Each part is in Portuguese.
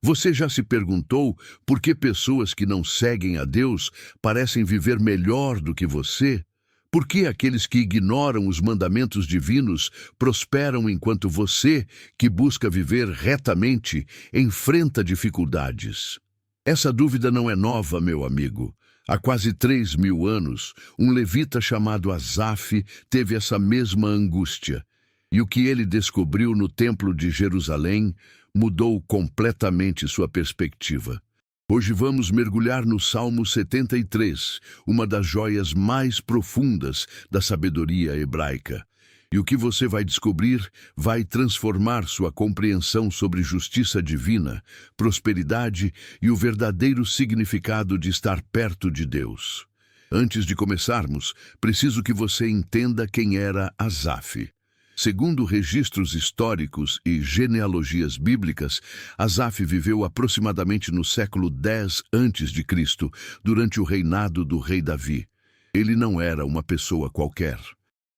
Você já se perguntou por que pessoas que não seguem a Deus parecem viver melhor do que você? Por que aqueles que ignoram os mandamentos divinos prosperam enquanto você, que busca viver retamente, enfrenta dificuldades? Essa dúvida não é nova, meu amigo. Há quase 3.000 anos, um levita chamado Asaf teve essa mesma angústia. E o que ele descobriu no Templo de Jerusalém mudou completamente sua perspectiva. Hoje vamos mergulhar no Salmo 73, uma das joias mais profundas da sabedoria hebraica. E o que você vai descobrir vai transformar sua compreensão sobre justiça divina, prosperidade e o verdadeiro significado de estar perto de Deus. Antes de começarmos, preciso que você entenda quem era Asaf. Segundo registros históricos e genealogias bíblicas, Asaf viveu aproximadamente no século X a.C., durante o reinado do rei Davi. Ele não era uma pessoa qualquer.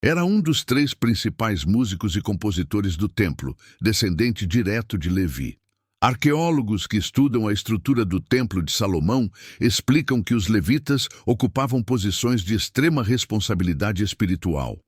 Era um dos 3 principais músicos e compositores do templo, descendente direto de Levi. Arqueólogos que estudam a estrutura do Templo de Salomão explicam que os levitas ocupavam posições de extrema responsabilidade espiritual.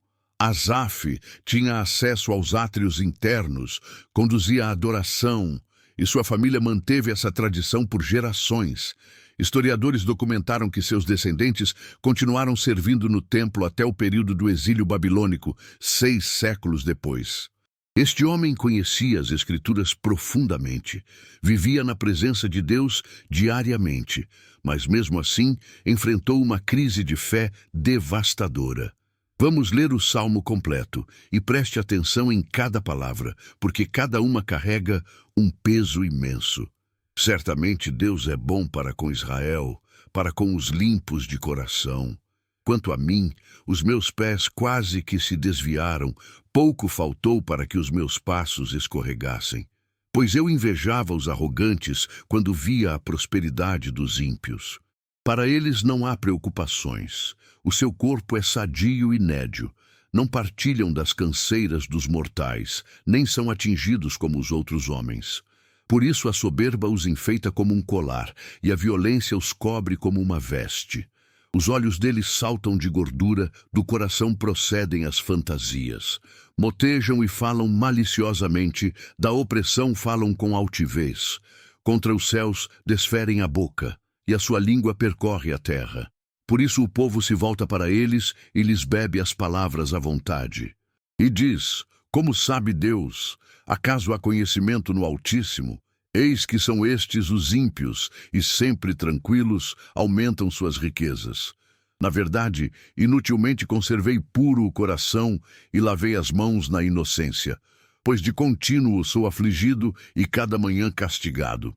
Asaf tinha acesso aos átrios internos, conduzia a adoração, e sua família manteve essa tradição por gerações. Historiadores documentaram que seus descendentes continuaram servindo no templo até o período do exílio babilônico, 6 séculos depois. Este homem conhecia as Escrituras profundamente, vivia na presença de Deus diariamente, mas mesmo assim enfrentou uma crise de fé devastadora. Vamos ler o Salmo completo e preste atenção em cada palavra, porque cada uma carrega um peso imenso. Certamente Deus é bom para com Israel, para com os limpos de coração. Quanto a mim, os meus pés quase que se desviaram, pouco faltou para que os meus passos escorregassem. Pois eu invejava os arrogantes quando via a prosperidade dos ímpios. Para eles não há preocupações. O seu corpo é sadio e nédio. Não partilham das canseiras dos mortais, nem são atingidos como os outros homens. Por isso a soberba os enfeita como um colar, e a violência os cobre como uma veste. Os olhos deles saltam de gordura, do coração procedem as fantasias. Motejam e falam maliciosamente, da opressão falam com altivez. Contra os céus desferem a boca, e a sua língua percorre a terra. Por isso o povo se volta para eles e lhes bebe as palavras à vontade. E diz: como sabe Deus? Acaso há conhecimento no Altíssimo? Eis que são estes os ímpios, e sempre tranquilos aumentam suas riquezas. Na verdade, inutilmente conservei puro o coração e lavei as mãos na inocência, pois de contínuo sou afligido e cada manhã castigado.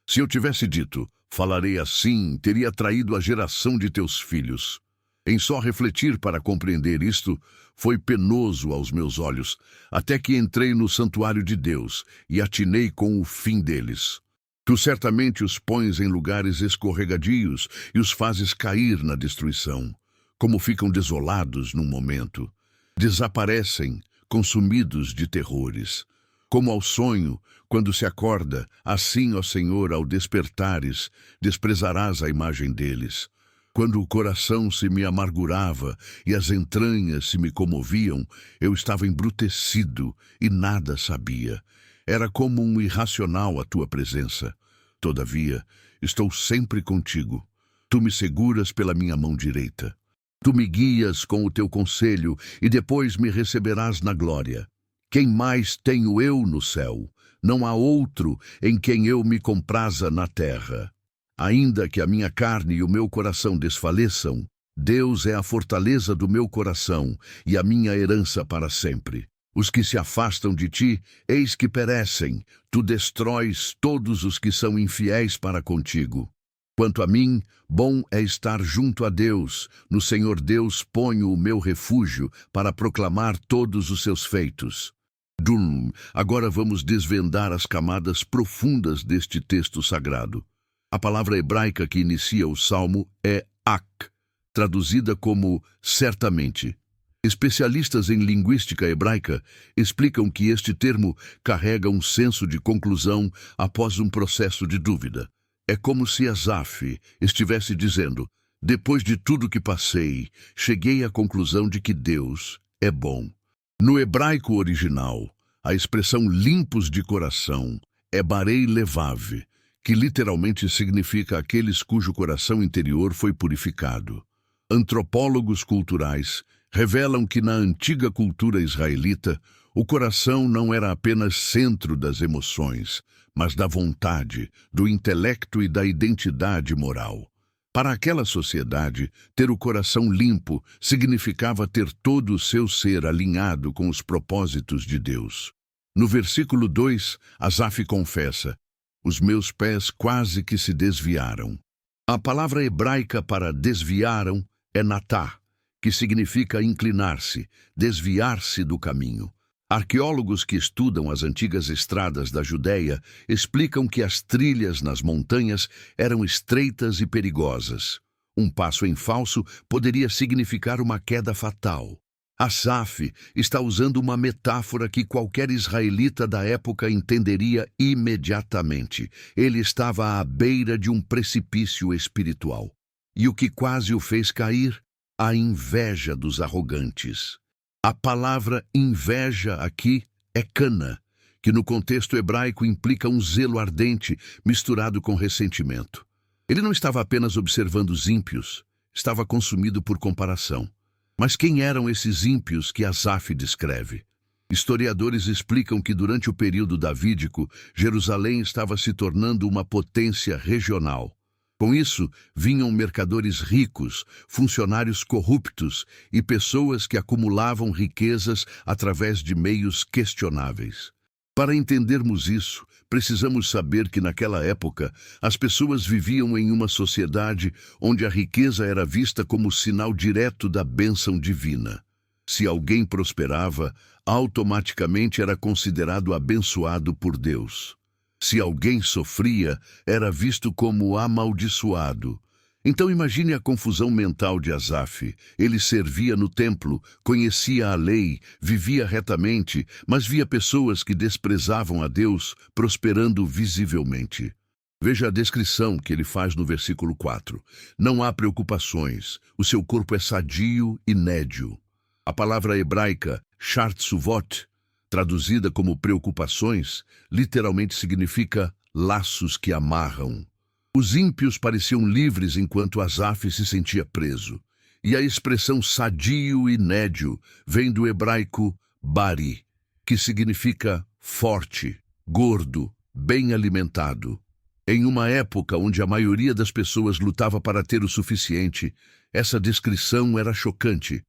Se eu tivesse dito: falarei assim, teria traído a geração de teus filhos. Em só refletir para compreender isto, foi penoso aos meus olhos, até que entrei no santuário de Deus e atinei com o fim deles. Tu certamente os pões em lugares escorregadios e os fazes cair na destruição. Como ficam desolados num momento. Desaparecem, consumidos de terrores. Como ao sonho, quando se acorda, assim, ó Senhor, ao despertares, desprezarás a imagem deles. Quando o coração se me amargurava e as entranhas se me comoviam, eu estava embrutecido e nada sabia. Era como um irracional a tua presença. Todavia, estou sempre contigo. Tu me seguras pela minha mão direita. Tu me guias com o teu conselho e depois me receberás na glória. Quem mais tenho eu no céu? Não há outro em quem eu me compraza na terra. Ainda que a minha carne e o meu coração desfaleçam, Deus é a fortaleza do meu coração e a minha herança para sempre. Os que se afastam de ti, eis que perecem. Tu destróis todos os que são infiéis para contigo. Quanto a mim, bom é estar junto a Deus. No Senhor Deus ponho o meu refúgio para proclamar todos os seus feitos. Agora vamos desvendar as camadas profundas deste texto sagrado. A palavra hebraica que inicia o salmo é ak, traduzida como certamente. Especialistas em linguística hebraica explicam que este termo carrega um senso de conclusão após um processo de dúvida. É como se Asaf estivesse dizendo: depois de tudo que passei, cheguei à conclusão de que Deus é bom. No hebraico original, a expressão limpos de coração é barei levav, que literalmente significa aqueles cujo coração interior foi purificado. Antropólogos culturais revelam que na antiga cultura israelita, o coração não era apenas centro das emoções, mas da vontade, do intelecto e da identidade moral. Para aquela sociedade, ter o coração limpo significava ter todo o seu ser alinhado com os propósitos de Deus. No versículo 2, Asaf confessa: os meus pés quase que se desviaram. A palavra hebraica para desviaram é natá, que significa inclinar-se, desviar-se do caminho. Arqueólogos que estudam as antigas estradas da Judéia explicam que as trilhas nas montanhas eram estreitas e perigosas. Um passo em falso poderia significar uma queda fatal. Asaf está usando uma metáfora que qualquer israelita da época entenderia imediatamente. Ele estava à beira de um precipício espiritual. E o que quase o fez cair? A inveja dos arrogantes. A palavra inveja aqui é cana, que no contexto hebraico implica um zelo ardente misturado com ressentimento. Ele não estava apenas observando os ímpios, estava consumido por comparação. Mas quem eram esses ímpios que Asaf descreve? Historiadores explicam que durante o período davídico, Jerusalém estava se tornando uma potência regional. Com isso, vinham mercadores ricos, funcionários corruptos e pessoas que acumulavam riquezas através de meios questionáveis. Para entendermos isso, precisamos saber que naquela época, as pessoas viviam em uma sociedade onde a riqueza era vista como sinal direto da bênção divina. Se alguém prosperava, automaticamente era considerado abençoado por Deus. Se alguém sofria, era visto como amaldiçoado. Então imagine a confusão mental de Asaf. Ele servia no templo, conhecia a lei, vivia retamente, mas via pessoas que desprezavam a Deus prosperando visivelmente. Veja a descrição que ele faz no versículo 4. Não há preocupações, o seu corpo é sadio e nédio. A palavra hebraica, shartsuvot, traduzida como preocupações, literalmente significa laços que amarram. Os ímpios pareciam livres enquanto Asaf se sentia preso. E a expressão sadio e nédio vem do hebraico bari, que significa forte, gordo, bem alimentado. Em uma época onde a maioria das pessoas lutava para ter o suficiente, essa descrição era chocante.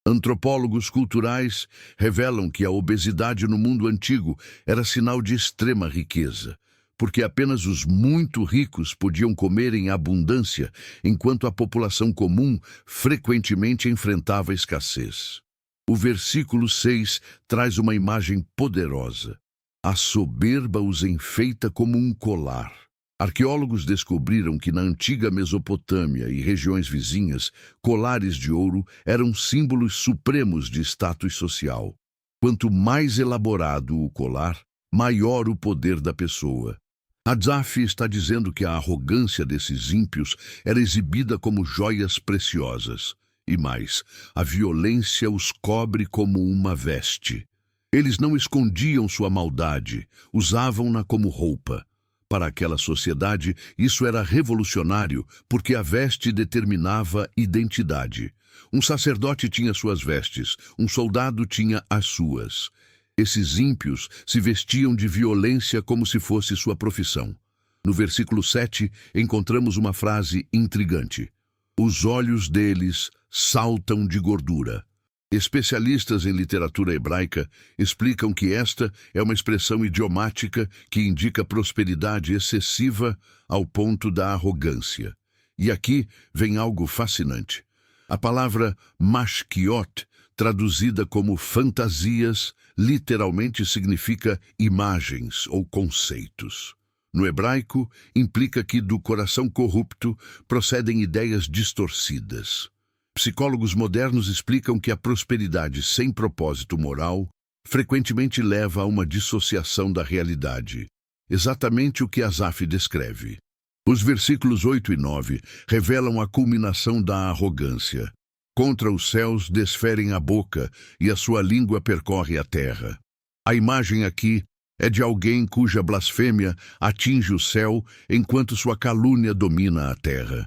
Antropólogos culturais revelam que a obesidade no mundo antigo era sinal de extrema riqueza, porque apenas os muito ricos podiam comer em abundância, enquanto a população comum frequentemente enfrentava escassez. O versículo 6 traz uma imagem poderosa. A soberba os enfeita como um colar. Arqueólogos descobriram que na antiga Mesopotâmia e regiões vizinhas, colares de ouro eram símbolos supremos de status social. Quanto mais elaborado o colar, maior o poder da pessoa. Asaf está dizendo que a arrogância desses ímpios era exibida como joias preciosas. E mais, a violência os cobre como uma veste. Eles não escondiam sua maldade, usavam-na como roupa. Para aquela sociedade, isso era revolucionário, porque a veste determinava identidade. Um sacerdote tinha suas vestes, um soldado tinha as suas. Esses ímpios se vestiam de violência como se fosse sua profissão. No versículo 7, encontramos uma frase intrigante. Os olhos deles saltam de gordura. Especialistas em literatura hebraica explicam que esta é uma expressão idiomática que indica prosperidade excessiva ao ponto da arrogância. E aqui vem algo fascinante. A palavra mashkiot, traduzida como fantasias, literalmente significa imagens ou conceitos. No hebraico, implica que do coração corrupto procedem ideias distorcidas. Psicólogos modernos explicam que a prosperidade sem propósito moral frequentemente leva a uma dissociação da realidade, exatamente o que Asaf descreve. Os versículos 8 e 9 revelam a culminação da arrogância. Contra os céus desferem a boca e a sua língua percorre a terra. A imagem aqui é de alguém cuja blasfêmia atinge o céu enquanto sua calúnia domina a terra.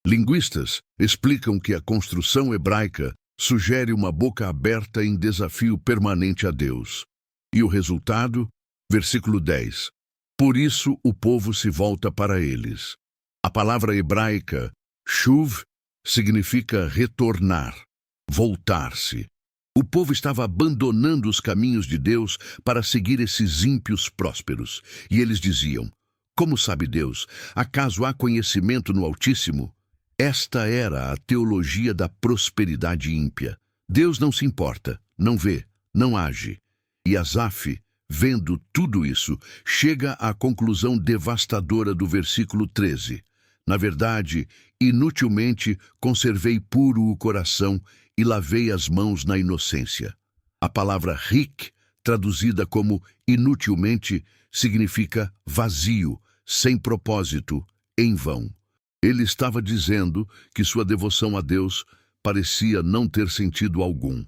Linguistas explicam que a construção hebraica sugere uma boca aberta em desafio permanente a Deus. E o resultado? Versículo 10. Por isso o povo se volta para eles. A palavra hebraica shuv significa retornar, voltar-se. O povo estava abandonando os caminhos de Deus para seguir esses ímpios prósperos. E eles diziam: como sabe Deus? Acaso há conhecimento no Altíssimo? Esta era a teologia da prosperidade ímpia. Deus não se importa, não vê, não age. E Asaf, vendo tudo isso, chega à conclusão devastadora do versículo 13. Na verdade, inutilmente conservei puro o coração e lavei as mãos na inocência. A palavra rik, traduzida como inutilmente, significa vazio, sem propósito, em vão. Ele estava dizendo que sua devoção a Deus parecia não ter sentido algum.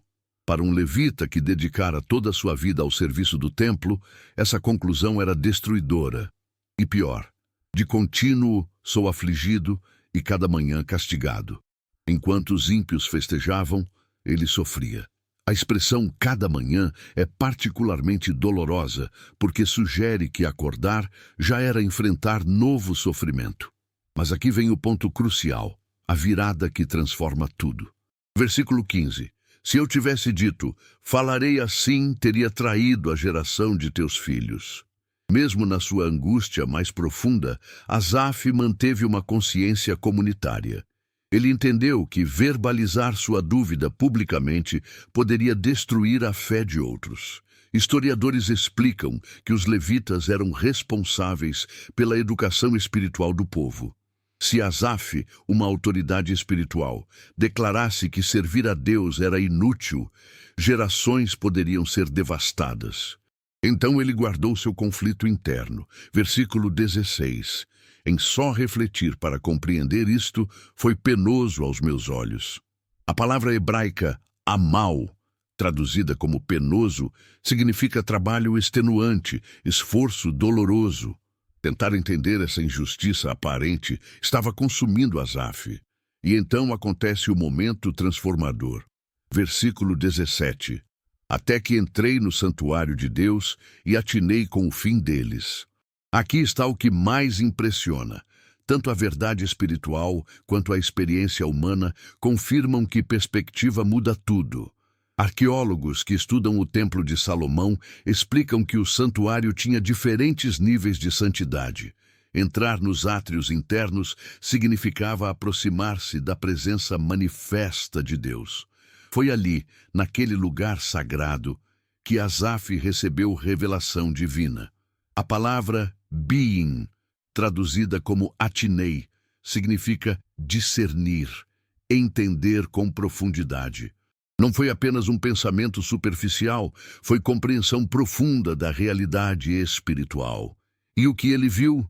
Para um levita que dedicara toda a sua vida ao serviço do templo, essa conclusão era destruidora. E pior, de contínuo sou afligido e cada manhã castigado. Enquanto os ímpios festejavam, ele sofria. A expressão cada manhã é particularmente dolorosa, porque sugere que acordar já era enfrentar novo sofrimento. Mas aqui vem o ponto crucial, a virada que transforma tudo. Versículo 15. Se eu tivesse dito, falarei assim, teria traído a geração de teus filhos. Mesmo na sua angústia mais profunda, Asaf manteve uma consciência comunitária. Ele entendeu que verbalizar sua dúvida publicamente poderia destruir a fé de outros. Historiadores explicam que os levitas eram responsáveis pela educação espiritual do povo. Se Asaf, uma autoridade espiritual, declarasse que servir a Deus era inútil, gerações poderiam ser devastadas. Então ele guardou seu conflito interno. Versículo 16. Em só refletir para compreender isto, foi penoso aos meus olhos. A palavra hebraica amal, traduzida como penoso, significa trabalho extenuante, esforço doloroso. Tentar entender essa injustiça aparente estava consumindo Asaf. E então acontece o momento transformador. Versículo 17. Até que entrei no santuário de Deus e atinei com o fim deles. Aqui está o que mais impressiona. Tanto a verdade espiritual quanto a experiência humana confirmam que perspectiva muda tudo. Arqueólogos que estudam o Templo de Salomão explicam que o santuário tinha diferentes níveis de santidade. Entrar nos átrios internos significava aproximar-se da presença manifesta de Deus. Foi ali, naquele lugar sagrado, que Asaf recebeu revelação divina. A palavra being, traduzida como atinei, significa discernir, entender com profundidade. Não foi apenas um pensamento superficial, foi compreensão profunda da realidade espiritual. E o que ele viu?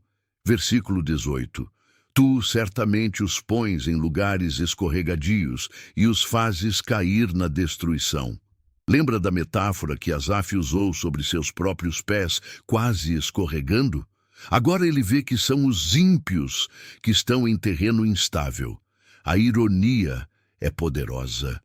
Versículo 18. Tu certamente os pões em lugares escorregadios e os fazes cair na destruição. Lembra da metáfora que Asaf usou sobre seus próprios pés, quase escorregando? Agora ele vê que são os ímpios que estão em terreno instável. A ironia é poderosa.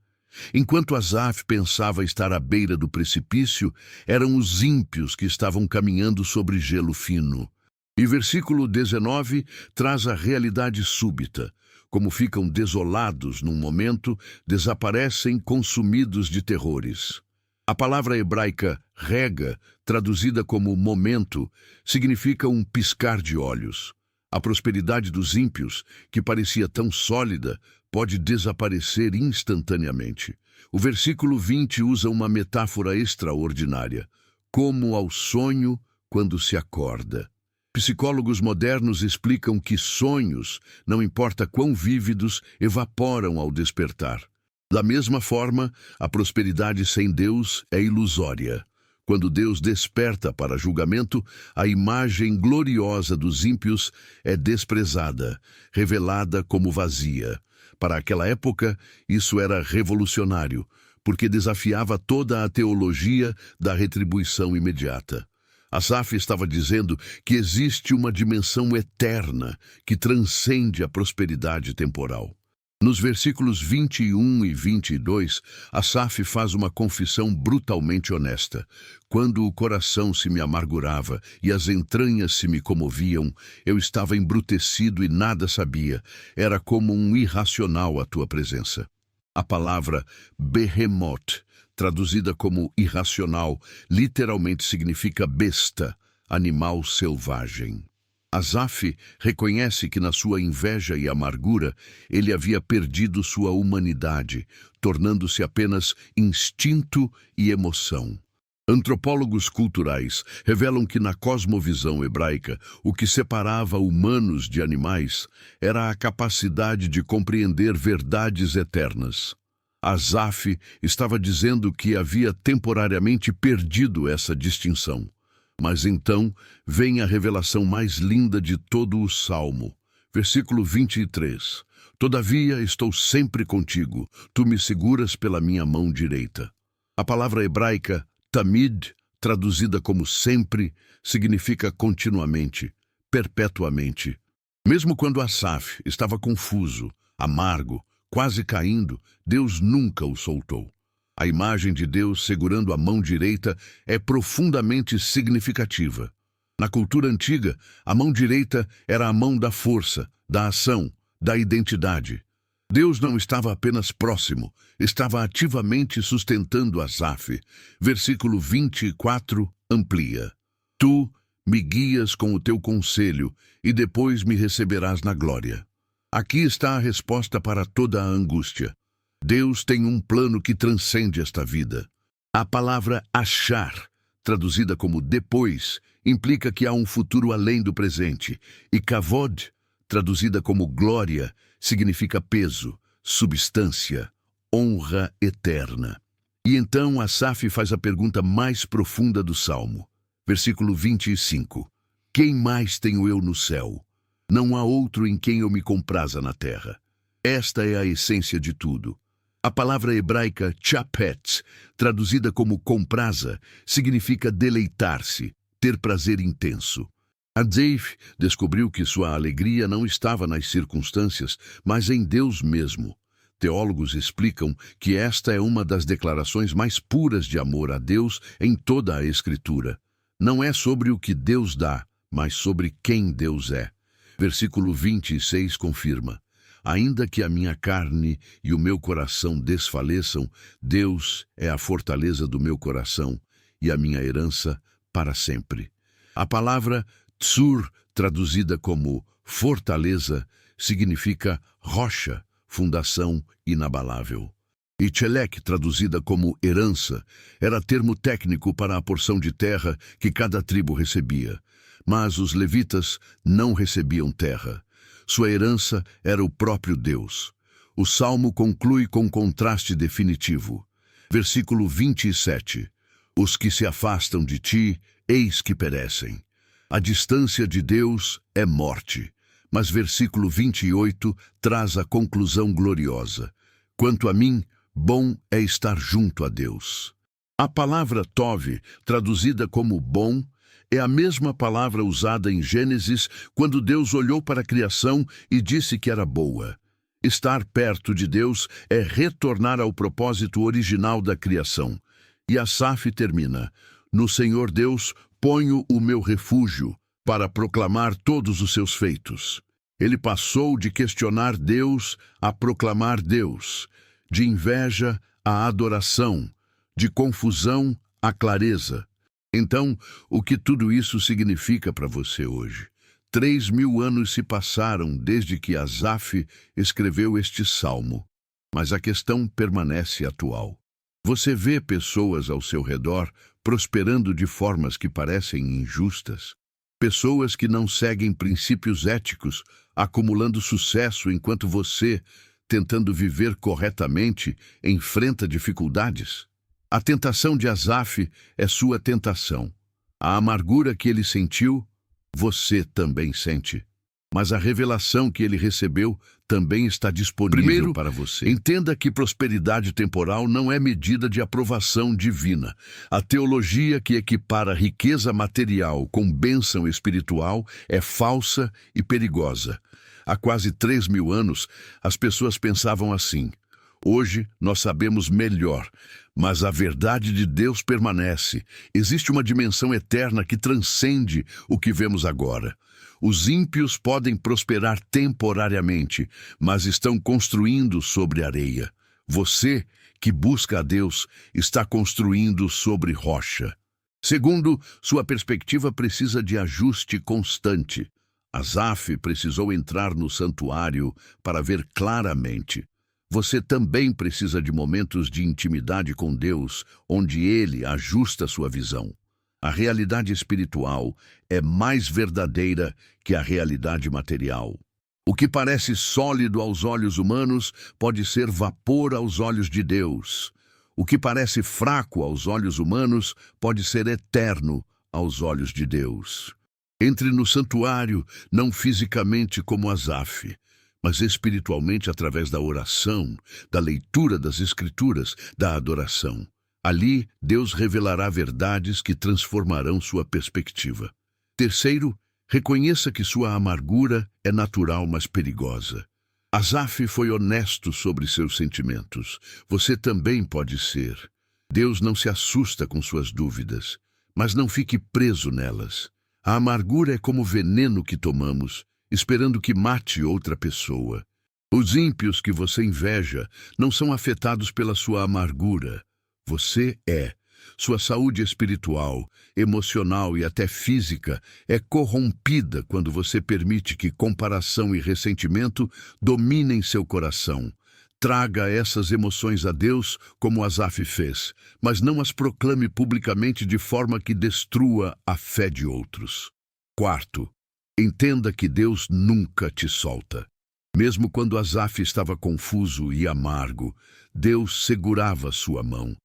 Enquanto Asaf pensava estar à beira do precipício, eram os ímpios que estavam caminhando sobre gelo fino. E versículo 19 traz a realidade súbita. Como ficam desolados num momento, desaparecem consumidos de terrores. A palavra hebraica rega, traduzida como momento, significa um piscar de olhos. A prosperidade dos ímpios, que parecia tão sólida, pode desaparecer instantaneamente. O versículo 20 usa uma metáfora extraordinária, como ao sonho quando se acorda. Psicólogos modernos explicam que sonhos, não importa quão vívidos, evaporam ao despertar. Da mesma forma, a prosperidade sem Deus é ilusória. Quando Deus desperta para julgamento, a imagem gloriosa dos ímpios é desprezada, revelada como vazia. Para aquela época, isso era revolucionário, porque desafiava toda a teologia da retribuição imediata. Asaf estava dizendo que existe uma dimensão eterna que transcende a prosperidade temporal. Nos versículos 21 e 22, Asaf faz uma confissão brutalmente honesta. Quando o coração se me amargurava e as entranhas se me comoviam, eu estava embrutecido e nada sabia. Era como um irracional à tua presença. A palavra behemoth, traduzida como irracional, literalmente significa besta, animal selvagem. Asaf reconhece que na sua inveja e amargura ele havia perdido sua humanidade, tornando-se apenas instinto e emoção. Antropólogos culturais revelam que na cosmovisão hebraica, o que separava humanos de animais era a capacidade de compreender verdades eternas. Asaf estava dizendo que havia temporariamente perdido essa distinção. Mas então vem a revelação mais linda de todo o Salmo. Versículo 23. Todavia estou sempre contigo, tu me seguras pela minha mão direita. A palavra hebraica tamid, traduzida como sempre, significa continuamente, perpetuamente. Mesmo quando Asaf estava confuso, amargo, quase caindo, Deus nunca o soltou. A imagem de Deus segurando a mão direita é profundamente significativa. Na cultura antiga, a mão direita era a mão da força, da ação, da identidade. Deus não estava apenas próximo, estava ativamente sustentando Asaf. Versículo 24 amplia. Tu me guias com o teu conselho e depois me receberás na glória. Aqui está a resposta para toda a angústia. Deus tem um plano que transcende esta vida. A palavra achar, traduzida como depois, implica que há um futuro além do presente. E kavod, traduzida como glória, significa peso, substância, honra eterna. E então Asaf faz a pergunta mais profunda do Salmo. Versículo 25. Quem mais tenho eu no céu? Não há outro em quem eu me compraza na terra. Esta é a essência de tudo. A palavra hebraica chapet, traduzida como compraza, significa deleitar-se, ter prazer intenso. Asaf descobriu que sua alegria não estava nas circunstâncias, mas em Deus mesmo. Teólogos explicam que esta é uma das declarações mais puras de amor a Deus em toda a Escritura. Não é sobre o que Deus dá, mas sobre quem Deus é. Versículo 26 confirma. Ainda que a minha carne e o meu coração desfaleçam, Deus é a fortaleza do meu coração e a minha herança para sempre. A palavra tsur, traduzida como fortaleza, significa rocha, fundação inabalável. E tchelek, traduzida como herança, era termo técnico para a porção de terra que cada tribo recebia. Mas os levitas não recebiam terra. Sua herança era o próprio Deus. O Salmo conclui com contraste definitivo. Versículo 27. Os que se afastam de ti, eis que perecem. A distância de Deus é morte. Mas versículo 28 traz a conclusão gloriosa. Quanto a mim, bom é estar junto a Deus. A palavra tov, traduzida como bom, é a mesma palavra usada em Gênesis quando Deus olhou para a criação e disse que era boa. Estar perto de Deus é retornar ao propósito original da criação. E Asaf termina: no Senhor Deus ponho o meu refúgio para proclamar todos os seus feitos. Ele passou de questionar Deus a proclamar Deus, de inveja à adoração, de confusão à clareza. Então, o que tudo isso significa para você hoje? 3.000 anos se passaram desde que Asaf escreveu este salmo, mas a questão permanece atual. Você vê pessoas ao seu redor prosperando de formas que parecem injustas? Pessoas que não seguem princípios éticos, acumulando sucesso enquanto você tentando viver corretamente, enfrenta dificuldades. A tentação de Asaf é sua tentação. A amargura que ele sentiu, você também sente. Mas a revelação que ele recebeu também está disponível para você. Entenda que prosperidade temporal não é medida de aprovação divina. A teologia que equipara riqueza material com bênção espiritual é falsa e perigosa. Há quase 3.000 anos, as pessoas pensavam assim. Hoje, nós sabemos melhor, mas a verdade de Deus permanece. Existe uma dimensão eterna que transcende o que vemos agora. Os ímpios podem prosperar temporariamente, mas estão construindo sobre areia. Você, que busca a Deus, está construindo sobre rocha. Segundo, sua perspectiva precisa de ajuste constante. Asaf precisou entrar no santuário para ver claramente. Você também precisa de momentos de intimidade com Deus, onde Ele ajusta sua visão. A realidade espiritual é mais verdadeira que a realidade material. O que parece sólido aos olhos humanos pode ser vapor aos olhos de Deus. O que parece fraco aos olhos humanos pode ser eterno aos olhos de Deus. Entre no santuário, não fisicamente como Asaf, mas espiritualmente através da oração, da leitura das Escrituras, da adoração. Ali, Deus revelará verdades que transformarão sua perspectiva. Terceiro, reconheça que sua amargura é natural, mas perigosa. Asaf foi honesto sobre seus sentimentos. Você também pode ser. Deus não se assusta com suas dúvidas, mas não fique preso nelas. A amargura é como veneno que tomamos, esperando que mate outra pessoa. Os ímpios que você inveja não são afetados pela sua amargura. Você é. Sua saúde espiritual, emocional e até física é corrompida quando você permite que comparação e ressentimento dominem seu coração. Traga essas emoções a Deus, como Asaf fez, mas não as proclame publicamente de forma que destrua a fé de outros. Quarto, entenda que Deus nunca te solta. Mesmo quando Asaf estava confuso e amargo, Deus segurava sua mão.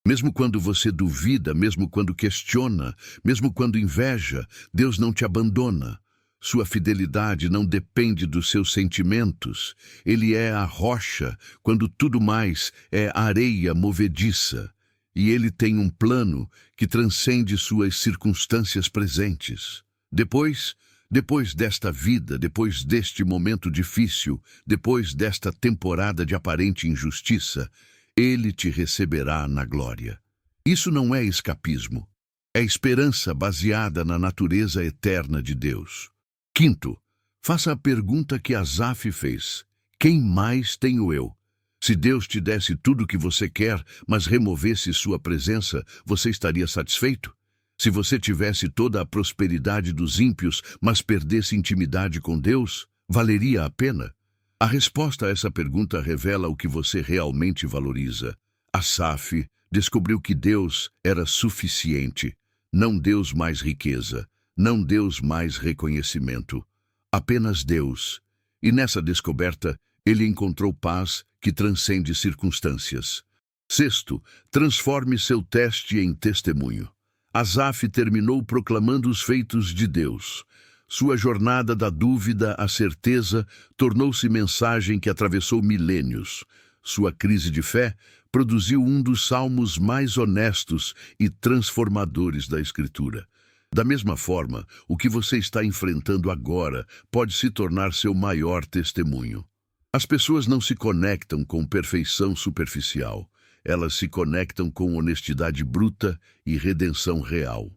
Mesmo quando você duvida, mesmo quando questiona, mesmo quando inveja, Deus não te abandona. Sua fidelidade não depende dos seus sentimentos. Ele é a rocha, quando tudo mais é areia movediça. E ele tem um plano que transcende suas circunstâncias presentes. Depois desta vida, depois deste momento difícil, depois desta temporada de aparente injustiça, Ele te receberá na glória. Isso não é escapismo. É esperança baseada na natureza eterna de Deus. Quinto, faça a pergunta que Asaf fez. Quem mais tenho eu? Se Deus te desse tudo o que você quer, mas removesse sua presença, você estaria satisfeito? Se você tivesse toda a prosperidade dos ímpios, mas perdesse intimidade com Deus, valeria a pena? A resposta a essa pergunta revela o que você realmente valoriza. Asaf descobriu que Deus era suficiente, não Deus mais riqueza, não Deus mais reconhecimento, apenas Deus. E nessa descoberta, ele encontrou paz que transcende circunstâncias. Sexto, transforme seu teste em testemunho. Asaf terminou proclamando os feitos de Deus. Sua jornada da dúvida à certeza tornou-se mensagem que atravessou milênios. Sua crise de fé produziu um dos salmos mais honestos e transformadores da Escritura. Da mesma forma, o que você está enfrentando agora pode se tornar seu maior testemunho. As pessoas não se conectam com perfeição superficial. Elas se conectam com honestidade bruta e redenção real.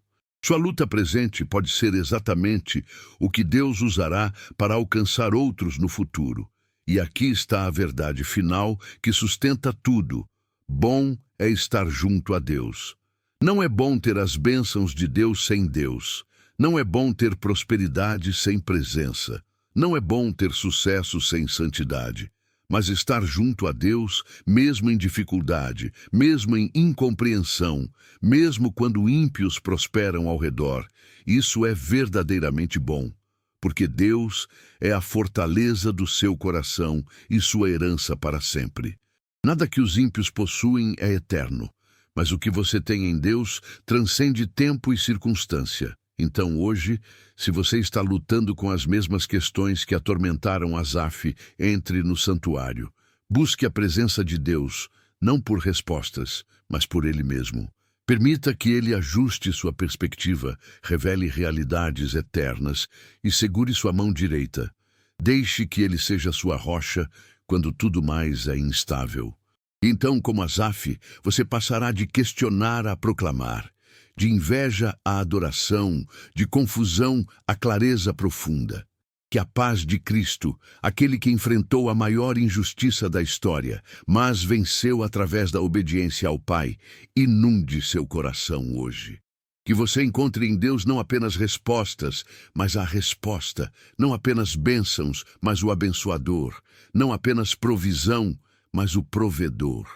Sua luta presente pode ser exatamente o que Deus usará para alcançar outros no futuro. E aqui está a verdade final que sustenta tudo. Bom é estar junto a Deus. Não é bom ter as bênçãos de Deus sem Deus. Não é bom ter prosperidade sem presença. Não é bom ter sucesso sem santidade. Mas estar junto a Deus, mesmo em dificuldade, mesmo em incompreensão, mesmo quando ímpios prosperam ao redor, isso é verdadeiramente bom. porque Deus é a fortaleza do seu coração e sua herança para sempre. Nada que os ímpios possuem é eterno, mas o que você tem em Deus transcende tempo e circunstância. Então hoje, se você está lutando com as mesmas questões que atormentaram Asaf, entre no santuário. Busque a presença de Deus, não por respostas, mas por Ele mesmo. Permita que Ele ajuste sua perspectiva, revele realidades eternas e segure sua mão direita. Deixe que Ele seja sua rocha quando tudo mais é instável. Então, como Asaf, você passará de questionar a proclamar, de inveja à adoração, de confusão à clareza profunda. Que a paz de Cristo, aquele que enfrentou a maior injustiça da história, mas venceu através da obediência ao Pai, inunde seu coração hoje. Que você encontre em Deus não apenas respostas, mas a resposta, não apenas bênçãos, mas o abençoador, não apenas provisão, mas o provedor.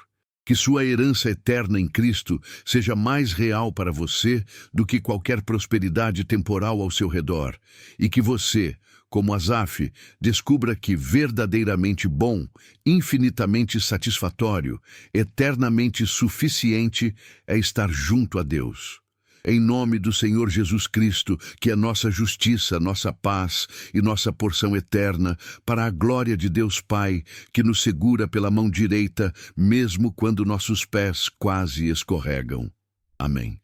Que sua herança eterna em Cristo seja mais real para você do que qualquer prosperidade temporal ao seu redor, e que você, como Asaf, descubra que verdadeiramente bom, infinitamente satisfatório, eternamente suficiente é estar junto a Deus. Em nome do Senhor Jesus Cristo, que é nossa justiça, nossa paz e nossa porção eterna, para a glória de Deus Pai, que nos segura pela mão direita, mesmo quando nossos pés quase escorregam. Amém.